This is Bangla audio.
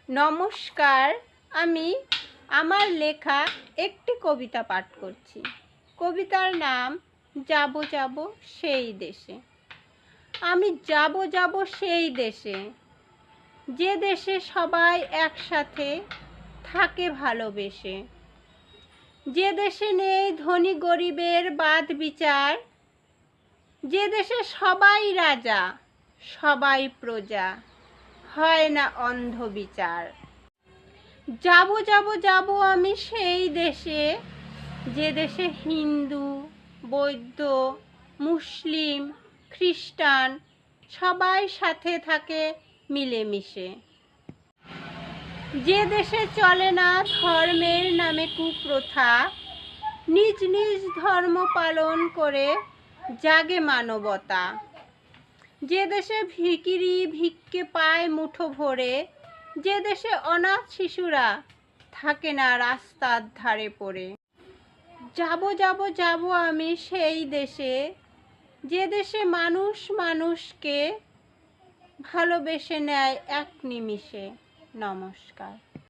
নমস্কার, আমি আমার লেখা একটি কবিতা পাঠ করছি। কবিতার নাম যাব যাব সেই দেশে। আমি যাব যাব সেই দেশে, যে দেশে সবাই একসাথে থাকে ভালোবেসে, যে দেশে নেই ধনী গরিবের বাদ বিচার, যে দেশে সবাই রাজা সবাই প্রজা, হয় না অন্ধ বিচার। যাব যাব যাব আমি সেই দেশে, যে দেশে হিন্দু বৌদ্ধ মুসলিম খ্রিস্টান সবাই সাথে থাকে মিলেমিশে, যে দেশে চলে না ধর্মের নামে কুপ্রথা, নিজ নিজ ধর্ম পালন করে জাগে মানবতা, যে দেশে ভিখিরি ভিক্ষে পায় মুঠো ভরে, যে দেশে অনাথ শিশুরা থাকে না রাস্তার ধারে পড়ে। যাব যাব যাব আমি সেই দেশে, যে দেশে মানুষ মানুষকে ভালোবেসে নেয় এক নিমিষে। নমস্কার।